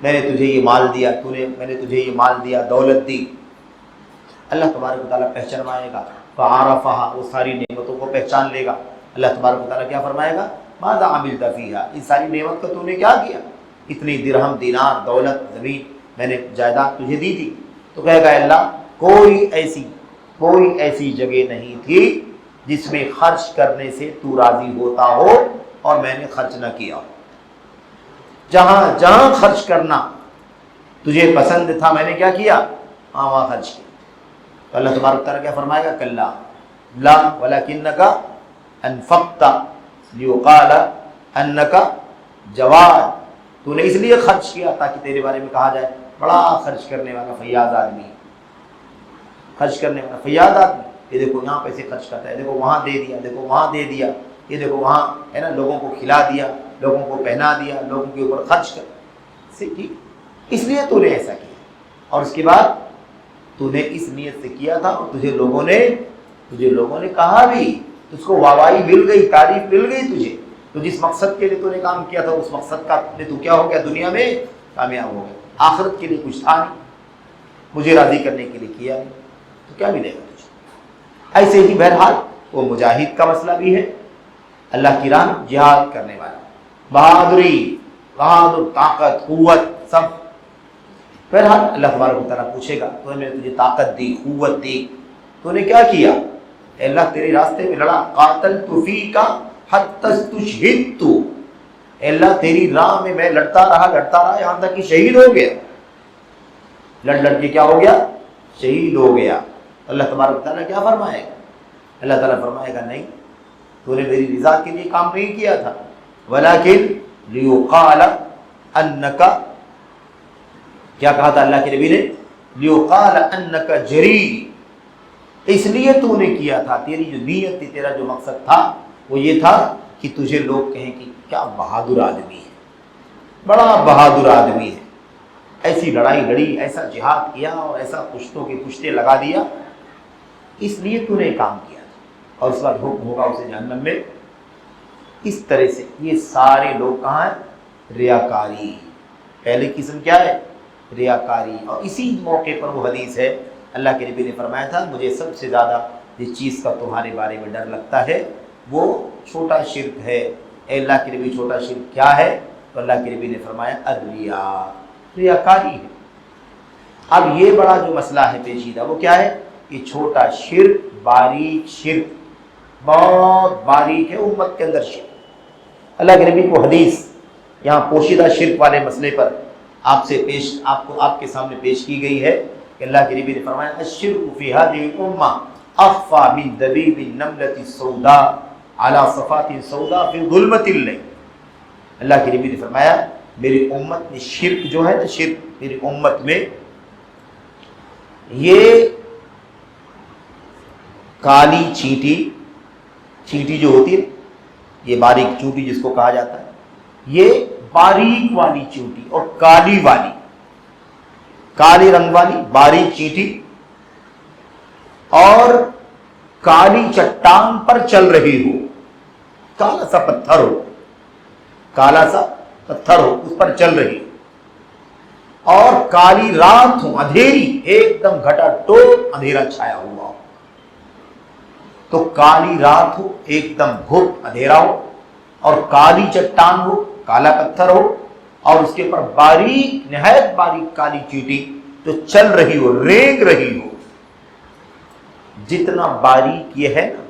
میں نے تجھے یہ مال دیا، میں نے تجھے یہ مال دیا، دولت دی. اللہ تبارک و تعالیٰ پہچانوائے گا. فعرفها، وہ ساری نعمتوں کو پہچان لے گا. اللہ تبارک و تعالیٰ کیا فرمائے گا؟ ماذا عملت فیہا، اس ساری نعمت کا تو نے کیا کیا؟ اتنی درہم، دینار، دولت، زمین، میں نے جائیداد تجھے دی تھی. تو کہے گا اللہ کوئی ایسی جگہ نہیں تھی جس میں خرچ کرنے سے تو راضی ہوتا ہو اور میں نے خرچ نہ کیا ہو. جہاں جہاں خرچ کرنا تجھے پسند تھا میں نے کیا کیا؟ وہاں خرچ کیا. تو اللہ تبارک تعالیٰ کیا فرمائے گا؟ کلا لا ولکنک انفقت لیقال انک جواد، تو نے اس لیے خرچ کیا تاکہ تیرے بارے میں کہا جائے بڑا خرچ کرنے والا فیاض آدمی، خرچ کرنے والا فیاض آدمی. یہ دیکھو یہاں پیسے خرچ کرتا ہے، دیکھو وہاں دے دیا، دیکھو وہاں دے دیا، یہ دیکھو وہاں ہے نا لوگوں کو کھلا دیا، لوگوں کو پہنا دیا، لوگوں کے اوپر خرچ کر. ٹھیک، اس لیے تو نے ایسا کیا. اور اس کے بعد تو نے اس نیت سے کیا تھا اور تجھے لوگوں نے کہا بھی، اس کو واہوائی مل گئی، تعریف مل گئی تجھے. تو جس مقصد کے لیے تو نے کام کیا تھا اس مقصد کا تو کیا ہو گیا؟ دنیا میں کامیاب ہو گیا. آخرت کے لیے کچھ تھا نہیں، مجھے راضی کرنے کے لیے کیا نہیں، تو کیا ملے گا تجھے؟ ایسے ہی بہرحال وہ مجاہد کا مسئلہ بھی ہے، اللہ کی راہ جہاد کرنے والا، بہادر، طاقت، قوت سب. بہرحال اللہ تبارک و تعالیٰ پوچھے گا تو نے تجھے طاقت دی، قوت دی، تو نے کیا کیا؟ اے اللہ تیرے راستے میں لڑا. قاتلت فیک حتی استشہدت، اے اللہ تیری راہ میں میں لڑتا رہا یہاں تک کہ شہید ہو گیا. لڑ کے کیا ہو گیا؟ شہید ہو گیا. اللہ تبارک و تعالیٰ کیا فرمائے گا؟ اللہ تعالیٰ فرمائے گا نہیں، تو نے میری رضا کے لیے کام نہیں کیا تھا. ولیکن لیقال انک، کیا کہا تھا اللہ کے نبی نے؟ لیقال انک جری، اس لیے تو نے کیا تھا، تیری جو نیت تھی، تیرا جو مقصد تھا وہ یہ تھا کہ تجھے لوگ کہیں کہ کیا بہادر آدمی ہے، بڑا بہادر آدمی ہے، ایسی لڑائی لڑی، ایسا جہاد کیا اور ایسا پشتوں کے پشتے لگا دیا. اس لیے تو نے کام کیا تھا. اور اس وقت حکم ہوگا اسے جہنم میں. اس طرح سے یہ سارے لوگ کہاں ہیں؟ ریاکاری. پہلی قسم کیا ہے؟ ریاکاری. اور اسی موقع پر وہ حدیث ہے، اللہ کے نبی نے فرمایا تھا مجھے سب سے زیادہ جس چیز کا تمہارے بارے میں ڈر لگتا ہے وہ چھوٹا شرک ہے. اے اللہ کے نبی چھوٹا شرک کیا ہے؟ تو اللہ کے نبی نے فرمایا الریا، ریاکاری ہے. اب یہ بڑا جو مسئلہ ہے پیچیدہ وہ کیا ہے؟ کہ چھوٹا شرک، باریک شرک، بہت باریک ہے امت کے اندر شرک. اللہ کے نبی کو حدیث یہاں پوشیدہ شرک والے مسئلے پر آپ کے سامنے پیش کی گئی ہے کہ اللہ کے نبی نے فرمایا الشرک فی هذه الامہ اخفی من دبیب النملۃ السوداء علی صفات سوداء فی ظلمۃ اللیل. اللہ کے نبی نے فرمایا میری امت میں شرک جو ہے نا، شرک میری امت میں یہ کالی چینٹی جو ہوتی ہے، یہ باریک چونٹی جس کو کہا جاتا ہے، یہ باریک والی چونٹی اور کالی رنگ والی باریک چینٹی اور کالی چٹان پر چل رہی ہو، کالا سا پتھر ہو اس پر چل رہی ہو، اور کالی رات ہو، اندھیری، ایک دم گھٹا ٹوپ اندھیرا چھایا ہوا ہو. تو کالی رات ہو، ایک دم گھٹ اندھیرا ہو، اور کالی چٹان ہو، کالا پتھر ہو، اور اس کے اوپر باریک، نہایت باریک کالی چینٹی جو چل رہی ہو، رینگ رہی ہو. جتنا باریک یہ ہے نا،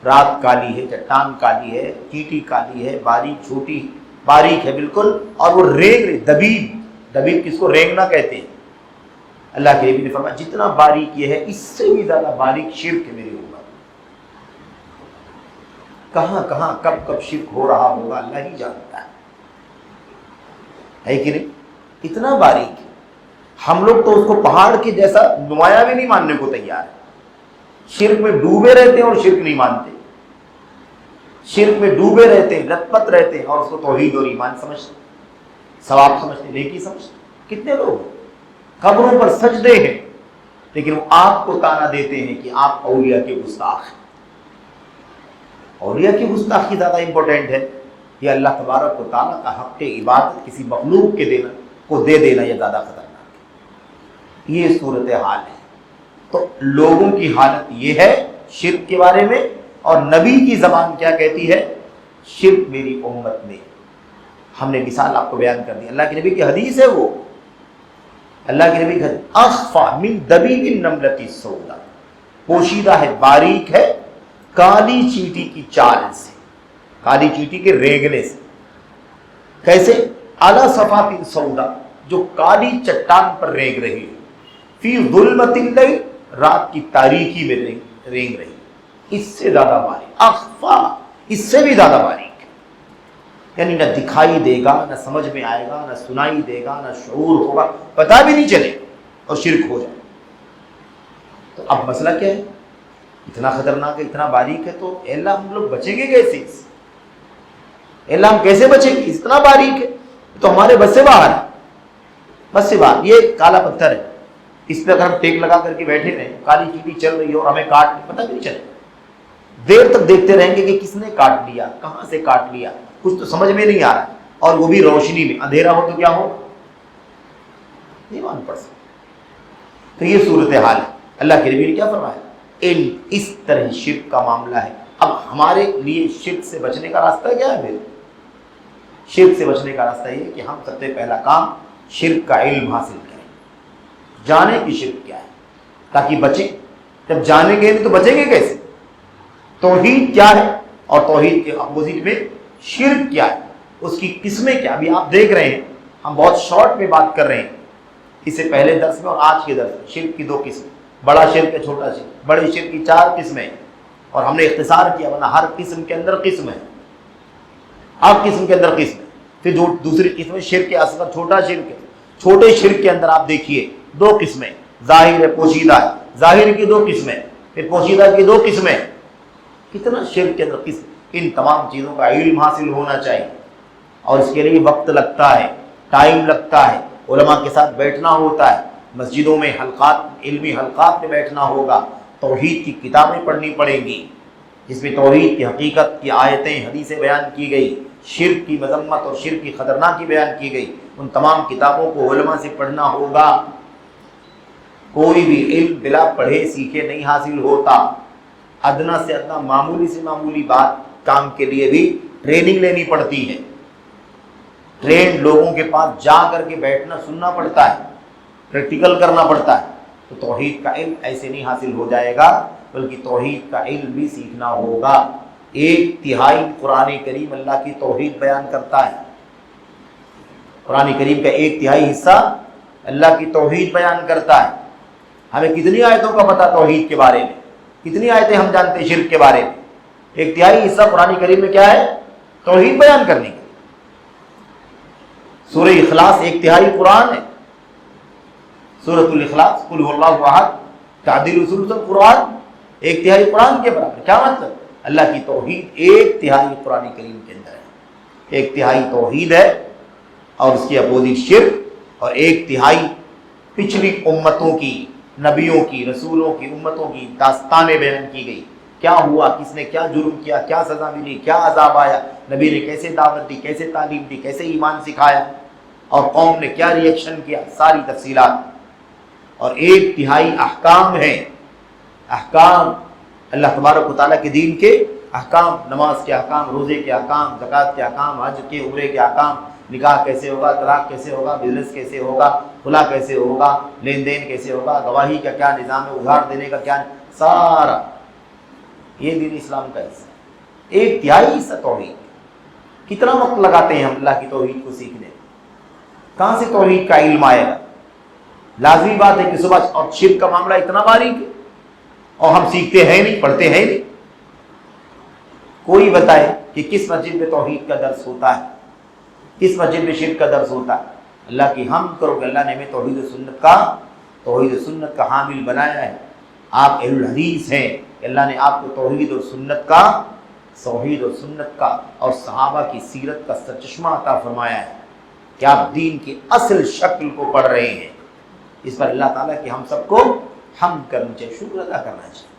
رات کالی ہے، چٹان کالی ہے، چینٹی کالی ہے، باریک چھوٹی باریک ہے بالکل، اور وہ رینگ رہی. دبیب کس کو رینگنا کہتے ہیں. اللہ کے نبی نے فرمایا جتنا باریک یہ ہے اس سے بھی زیادہ باریک شرک ہے میری امت. کہاں کب شرک ہو رہا ہوگا اللہ ہی جانتا ہے کہ نہیں. اتنا باریک ہے، ہم لوگ تو اس کو پہاڑ کے جیسا نمایاں بھی نہیں ماننے کو تیار ہے. شرک میں ڈوبے رہتے ہیں اور شرک نہیں مانتے، شرک میں ڈوبے رہتے ہیں، لت پت رہتے ہیں اور اس کو توحید اور ایمان سمجھتے، ثواب سمجھتے، نیکی سمجھتے. کتنے لوگ قبروں پر سجدے ہیں لیکن وہ آپ کو تانا دیتے ہیں کہ آپ اولیاء کے گستاخ ہیں. اولیاء کی گستاخی زیادہ امپورٹنٹ ہے یا اللہ تبارک و تعالیٰ کا حق عبادت کسی مخلوق کے دینا؟ کو دے دینا یہ زیادہ خطرناک ہے۔ یہ صورتحال ہے۔ تو لوگوں کی حالت یہ ہے شرک کے بارے میں، اور نبی کی زبان کیا کہتی ہے؟ شرک میری امت میں۔ ہم نے مثال آپ کو بیان کر دی، اللہ کے نبی کی حدیث ہے، وہ اللہ کے نبی کی حدیث، اخفى من دبیب النملۃ السوداء، پوشیدہ ہے، باریک ہے کالی چیٹی کی چال سے، کالی چیٹی کے ریگنے سے۔ کیسے؟ علی صفات سوداء، جو کالی چٹان پر ریگ رہی ہے، فی ظلمۃ اللیل، رات کی تاریکی میں رینگ رہی، اس سے زیادہ باریک، اخفا، اس سے بھی زیادہ باریک، یعنی نہ دکھائی دے گا، نہ سمجھ میں آئے گا، نہ سنائی دے گا، نہ شعور ہوگا، پتہ بھی نہیں چلے اور شرک ہو جائے۔ تو اب مسئلہ کیا ہے؟ اتنا خطرناک ہے، اتنا باریک ہے، تو اے اللہ ہم لوگ بچیں گے کیسے اس سے؟ اے اللہ ہم کیسے بچیں گے؟ اتنا باریک ہے تو ہمارے بس سے باہر ہے، بس سے باہر۔ یہ کالا پتھر ہے، اس پہ اگر ہم ٹیک لگا کر کے بیٹھے رہیں، کالی چیٹی چل رہی ہو اور ہمیں کاٹ پتہ بھی نہیں چلے، دیر تک دیکھتے رہیں گے کہ کس نے کاٹ لیا، کہاں سے کاٹ لیا، کچھ تو سمجھ میں نہیں آ رہا ہے، اور وہ بھی روشنی میں۔ اندھیرا ہو تو کیا ہو؟ نہیں مان پڑ سکتا۔ تو یہ صورتحال ہے۔ اللہ کے نبی نے کیا فرمایا؟ اس طرح شرک کا معاملہ ہے۔ اب ہمارے لیے شرک سے بچنے کا راستہ کیا ہے؟ پھر شرک سے بچنے کا راستہ یہ ہے کہ ہم سب سے پہلا کام شرک کا علم حاصل کریں، جانیں کہ شرک کیا ہے تاکہ بچیں۔ جب جانیں گے نہیں تو بچیں گے کیسے؟ توحید کیا ہے اور توحید کے اپوزٹ میں شرک کیا ہے، اس کی قسمیں کیا؟ ابھی آپ دیکھ رہے ہیں، ہم بہت شارٹ میں بات کر رہے ہیں، اس سے پہلے درس میں اور آج کے درس میں شرک کی 2 قسم، بڑا شرک ہے، چھوٹا شرک۔ بڑے شرک کی 4 قسمیں، اور ہم نے اختصار کیا، ورنہ ہر قسم کے اندر قسم ہے، ہر قسم کے اندر قسم ہے۔ پھر جو دوسری قسم ہے شرک اصغر، چھوٹا شرک ہے۔ چھوٹے شرک کے اندر آپ دیکھیے 2 قسمیں، ظاہر ہے، پوشیدہ ہے۔ ظاہر کی 2 قسمیں، پھر پوشیدہ کی 2 قسمیں۔ کتنا شرک کے اندر قسم! ان تمام چیزوں کا علم حاصل ہونا چاہیے، اور اس کے لیے وقت لگتا ہے، ٹائم لگتا ہے، علماء کے ساتھ بیٹھنا ہوتا ہے، مسجدوں میں حلقات، علمی حلقات میں بیٹھنا ہوگا، توحید کی کتابیں پڑھنی پڑیں گی جس میں توحید کی حقیقت کی آیتیں، حدیثیں بیان کی گئی، شرک کی مذمت اور شرک کی خطرناکی بیان کی گئی۔ ان تمام کتابوں کو علماء سے پڑھنا ہوگا۔ کوئی بھی علم بلا پڑھے سیکھے نہیں حاصل ہوتا۔ ادنا سے ادنا، معمولی سے معمولی بات کام کے لیے بھی ٹریننگ لینی پڑتی ہے، ٹرینڈ لوگوں کے پاس جا کر کے بیٹھنا، سننا پڑتا ہے، پریکٹیکل کرنا پڑتا ہے۔ تو توحید کا علم ایسے نہیں حاصل ہو جائے گا، بلکہ توحید کا علم بھی سیکھنا ہوگا۔ 1/3 قرآن کریم اللہ کی توحید بیان کرتا ہے۔ قرآن کریم کا 1/3 حصہ اللہ کی توحید بیان کرتا ہے۔ ہمیں کتنی آیتوں کا پتہ توحید کے بارے میں؟ کتنی آیتیں ہم جانتے ہیں شرک کے بارے میں؟ 1/3 حصہ قرآن کریم میں کیا ہے؟ توحید بیان کرنے کی۔ سورہ اخلاص 1/3 قرآن ہے۔ سورۃ الاخلاص، قل هو اللہ احد، تعدیل ثلث القرآن، 1/3 قرآن کے برابر۔ کیا مطلب؟ اللہ کی توحید 1/3 قرآن کریم کے اندر ہے۔ 1/3 توحید ہے اور اس کی اپوزٹ شرک، اور 1/3 پچھلی امتوں کی، نبیوں کی، رسولوں کی، امتوں کی داستانیں بیان کی گئی۔ کیا ہوا، کس نے کیا جرم کیا، کیا سزا ملی، کیا عذاب آیا، نبی نے کیسے دعوت دی، کیسے تعلیم دی، کیسے ایمان سکھایا، اور قوم نے کیا ریئیکشن کیا، ساری تفصیلات۔ اور 1/3 احکام ہیں، احکام اللہ تبارک و تعالیٰ کے دین کے احکام، نماز کے احکام، روزے کے احکام، زکوٰۃ کے احکام، حج کے، عمرے کے احکام، نکاح کیسے ہوگا، طلاق کیسے ہوگا، بزنس کیسے ہوگا، خلا کیسے ہوگا، لین دین کیسے ہوگا، گواہی کا کیا نظام ہے، ادھار دینے کا کیا، سارا یہ دین اسلام کا حصہ ہے۔ 1/3 حصہ توحید۔ کتنا وقت لگاتے ہیں ہم اللہ کی توحید کو سیکھنے؟ کہاں سے توحید کا علم آئے گا؟ لازمی بات ہے کہ صبح، اور شرک کا معاملہ اتنا باریک ہے اور ہم سیکھتے ہیں نہیں، پڑھتے ہیں نہیں۔ کوئی بتائے کہ کس مسجد میں توحید کا درس ہوتا ہے، کس مسجد میں شرک کا درس ہوتا ہے؟ اللہ کی حمد کرو کہ اللہ نے ہمیں توحید و سنت کا حامل بنایا ہے۔ آپ اہل الحدیث ہیں، اللہ نے آپ کو توحید اور سنت کا اور صحابہ کی سیرت کا سرچشمہ عطا فرمایا ہے کہ آپ دین کی اصل شکل کو پڑھ رہے ہیں۔ اس پر اللہ تعالیٰ کی ہم سب کو حمد کرنی چاہیے، شکر ادا کرنا چاہیے۔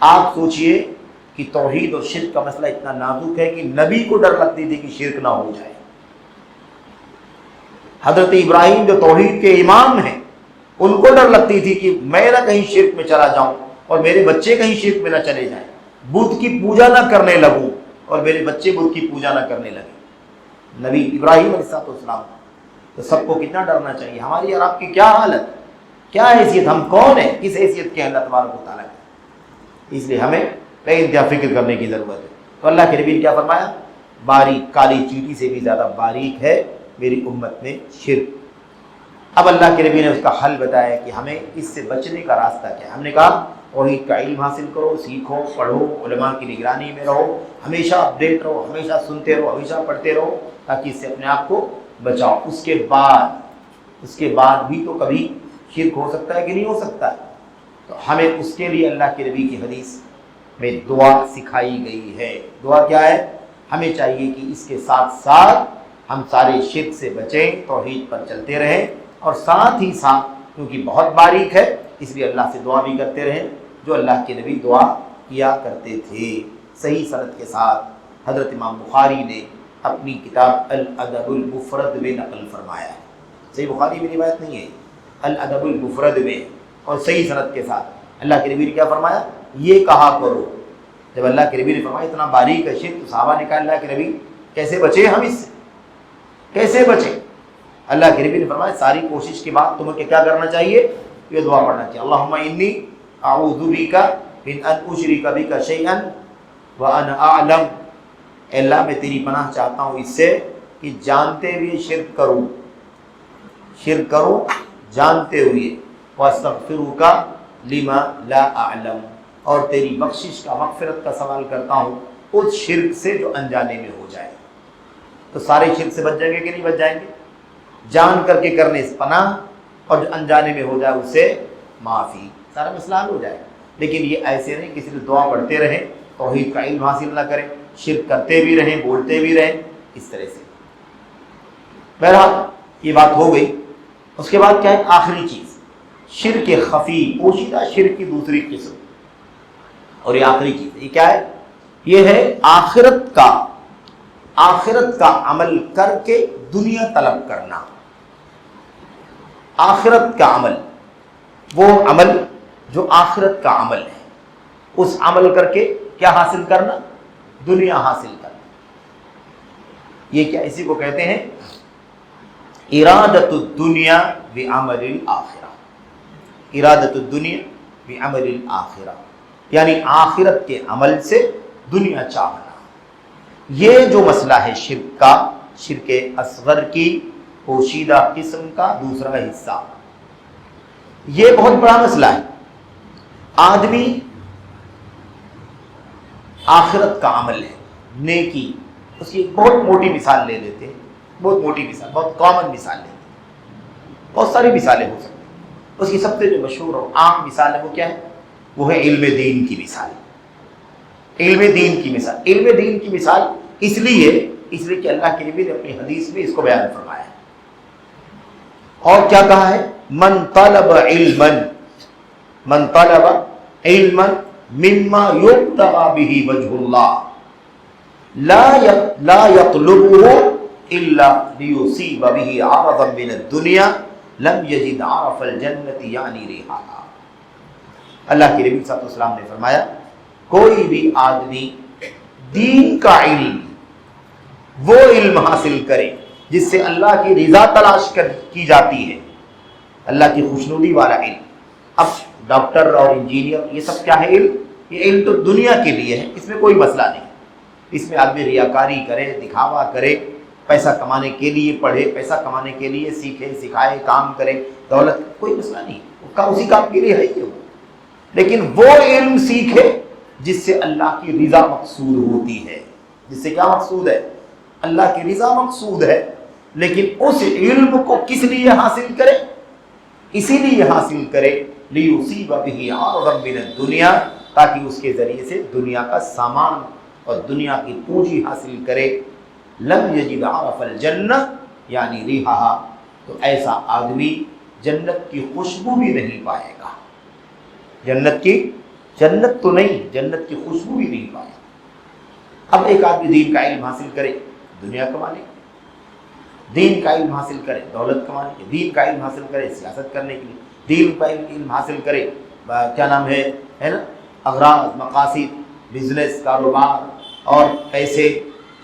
آپ سوچئے کہ توحید اور شرک کا مسئلہ اتنا نازک ہے کہ نبی کو ڈر لگتی تھی کہ شرک نہ ہو جائے۔ حضرت ابراہیم جو توحید کے امام ہیں، ان کو ڈر لگتی تھی کہ میں نہ کہیں شرک میں چلا جاؤں اور میرے بچے کہیں شرک میں نہ چلے جائیں، بت کی پوجا نہ کرنے لگوں اور میرے بچے بت کی پوجا نہ کرنے لگے۔ نبی ابراہیم علیہ السلام، تو سب کو کتنا ڈرنا چاہیے۔ ہماری اور آپ کی کیا حالت، کیا حیثیت، ہم کون ہیں، کس حیثیت کے اللہ تبارک و تعالیٰ کے۔ اس لیے ہمیں بے انتہا فکر کرنے کی ضرورت ہے۔ تو اللہ کے نبی نے کیا فرمایا؟ باریک، کالی چینٹی سے بھی زیادہ باریک ہے میری امت میں شرک۔ اب اللہ کے نبی نے اس کا حل بتایا کہ ہمیں اس سے بچنے کا راستہ کیا ہے۔ ہم نے کہا توحید کا علم حاصل کرو، سیکھو، پڑھو، علماء کی نگرانی میں رہو، ہمیشہ اپڈیٹ رہو، ہمیشہ سنتے رہو، ہمیشہ پڑھتے رہو، تاکہ اس سے اپنے آپ کو بچاؤ۔ اس کے بعد بھی تو کبھی شرک ہو سکتا ہے کہ نہیں ہو سکتا ہے، تو ہمیں اس کے لیے اللہ کے نبی کی حدیث میں دعا سکھائی گئی ہے۔ دعا کیا ہے؟ ہمیں چاہیے کہ اس کے ساتھ ساتھ ہم سارے شرک سے بچیں، توحید پر چلتے رہیں، اور ساتھ ہی ساتھ کیونکہ بہت باریک ہے اس لیے اللہ سے دعا بھی کرتے رہیں جو اللہ کے نبی دعا کیا کرتے تھے۔ صحیح سند کے ساتھ حضرت امام بخاری نے اپنی کتاب الادب المفرد میں نقل فرمایا ہے۔ صحیح بخاری میں روایت نہیں ہے، الادب المفرد میں، اور صحیح سند کے ساتھ اللہ کے نبی نے کیا فرمایا؟ یہ کہا کرو۔ جب اللہ کے نبی نے فرمایا اتنا باریک ہے شرک، تو صحابہ نے کہا اللہ کے نبی کیسے بچے ہم اس سے، کیسے بچیں؟ اللہ کے نبی نے فرمایا ساری کوشش کے بعد تمہیں کیا کرنا چاہیے؟ یہ دعا پڑھنا چاہیے، اللہم انی اعوذ بک من ان اشرک بک شیئا وانا اعلم۔ اے اللہ میں تیری پناہ چاہتا ہوں اس سے کہ جانتے ہوئے شرک کروں جانتے ہوئے، واستغفرک لما لا اعلم، اور تیری بخشش کا، مغفرت کا سوال کرتا ہوں اس شرک سے جو انجانے میں ہو جائے۔ تو سارے شرک سے بچ جائیں گے کہ نہیں بچ جائیں گے؟ جان کر کے کرنے سے پناہ، اور جو انجانے میں ہو جائے اس سے معافی، سارا مسئلہ حل ہو جائے۔ لیکن یہ ایسے نہیں کسی نے دعا پڑھتے رہیں، توحید کا علم حاصل نہ کریں، شرک کرتے بھی رہیں، بولتے بھی رہیں، اس طرح سے۔ بہرحال یہ بات ہو گئی۔ اس کے بعد کیا ہے؟ آخری چیز، شرک خفی، پوشیدہ شرک کی دوسری قسم، اور یہ آخری چیز یہ کیا ہے؟ یہ ہے آخرت کا عمل کر کے دنیا طلب کرنا۔ آخرت کا عمل، وہ عمل جو آخرت کا عمل ہے، اس عمل کر کے کیا حاصل کرنا؟ دنیا حاصل کرنا۔ یہ کیا، اسی کو کہتے ہیں ارادت الدنیا بعمل الآخرہ۔ ارادت الدنیا بعمل الآخرہ، یعنی آخرت کے عمل سے دنیا چاہنا۔ یہ جو مسئلہ ہے شرک کا، شرک اصغر کی پوشیدہ قسم کا دوسرا حصہ، یہ بہت بڑا مسئلہ ہے۔ آدمی آخرت کا عمل ہے، نیکی، اس کی ایک بہت موٹی مثال لے لیتے ہیں، بہت موٹی مثال، بہت کامن مثال لیتے ہیں، بہت ساری مثالیں ہو سکتی ہیں۔ اس کی سب سے جو مشہور اور عام مثال ہے وہ کیا ہے؟ وہ ہے علم دین کی مثال۔ علم دین کی مثال، علم دین کی مثال اس لیے کہ اللہ کے نبی نے اپنی حدیث میں اس کو بیان فرمایا ہے، اور کیا کہا ہے؟ من طلب علما مما یبتغى به وجه الله لا يطلبه الا ليصيب به عرضا من الدنيا لم يجد عرف الجنة يعني ريحها۔ اللہ کے نبی صلی اللہ علیہ وسلم نے فرمایا کوئی بھی آدمی دین کا علم، وہ علم حاصل کرے جس سے اللہ کی رضا تلاش کی جاتی ہے، اللہ کی خوشنودی والا علم۔ اب ڈاکٹر اور انجینئر یہ سب کیا ہے؟ علم۔ یہ علم تو دنیا کے لیے ہے، اس میں کوئی مسئلہ نہیں، اس میں آدمی ریاکاری کرے، دکھاوا کرے، پیسہ کمانے کے لیے پڑھے، پیسہ کمانے کے لیے سیکھے، سکھائے، کام کرے، دولت، کوئی مسئلہ نہیں، اسی کام کے لیے ہے ہی وہ۔ لیکن وہ علم سیکھے جس سے اللہ کی رضا مقصود ہوتی ہے، جس سے کیا مقصود ہے؟ اللہ کی رضا مقصود ہے۔ لیکن اس علم کو کس لیے حاصل کرے؟ اسی لیے حاصل کرے لیصیب به عرضا من الدنیا، تاکہ اس کے ذریعے سے دنیا کا سامان اور دنیا کی پونجی حاصل کرے۔ لم یجد عرف الجنہ یعنی ریحها، تو ایسا آدمی جنت کی خوشبو بھی نہیں پائے گا۔ جنت تو نہیں، جنت کی خوشبو بھی نہیں پائے گا۔ اب ایک آدمی دین کا علم حاصل کرے، دنیا کما لے، دین کا علم حاصل کرے دولت کمانے کے، دین کا علم حاصل کرے سیاست کرنے کے لیے، دین کا علم حاصل کرے کیا نام ہے نا، اغراض، مقاصد، بزنس، کاروبار اور پیسے،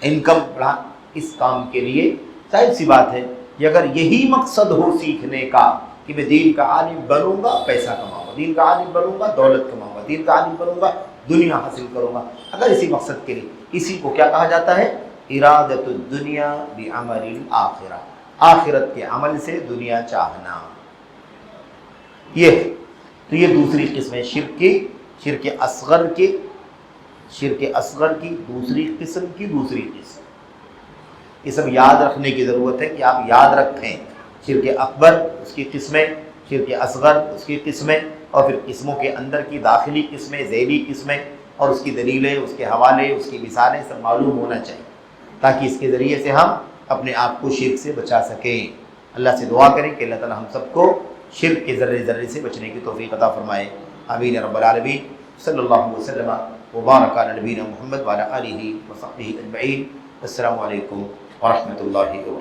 انکم بڑھا، اس کام کے لیے ظاہر سی بات ہے کہ اگر یہی مقصد ہو سیکھنے کا کہ میں دین کا عالم بنوں گا پیسہ کماؤں گا، دین کا عالم بنوں گا دولت کماؤں گا، دین کا عالم بنوں گا دنیا حاصل کروں گا، اگر اسی مقصد کے لیے، اسی کو کیا کہا جاتا ہے؟ ارادت الدنیا بعمل الآخرہ، آخرت کے عمل سے دنیا چاہنا، یہ ہے۔ تو یہ دوسری قسم ہے شرک کی، شرک اصغر کی دوسری قسم کی دوسری قسم۔ یہ سب یاد رکھنے کی ضرورت ہے کہ آپ یاد رکھیں، شرک اکبر اس کی قسمیں، شرک اصغر اس کی قسمیں، اور پھر قسموں کے اندر کی داخلی قسمیں، ذیلی قسمیں، اور اس کی دلیلیں، اس کے حوالے، اس کی مثالیں سب معلوم ہونا چاہیے، تاکہ اس کے ذریعے سے ہم اپنے آپ کو شرک سے بچا سکیں۔ اللہ سے دعا کریں کہ اللہ تعالی ہم سب کو شرک کے ذرے ذرے سے بچنے کی توفیق عطا فرمائے۔ آمین رب العالمین۔ صلی اللہ وسلم وبارک علی نبینا محمد وعلی آلہ وصحبہ اجمعین۔ السلام علیکم ورحمۃ اللہ وبرکاتہ۔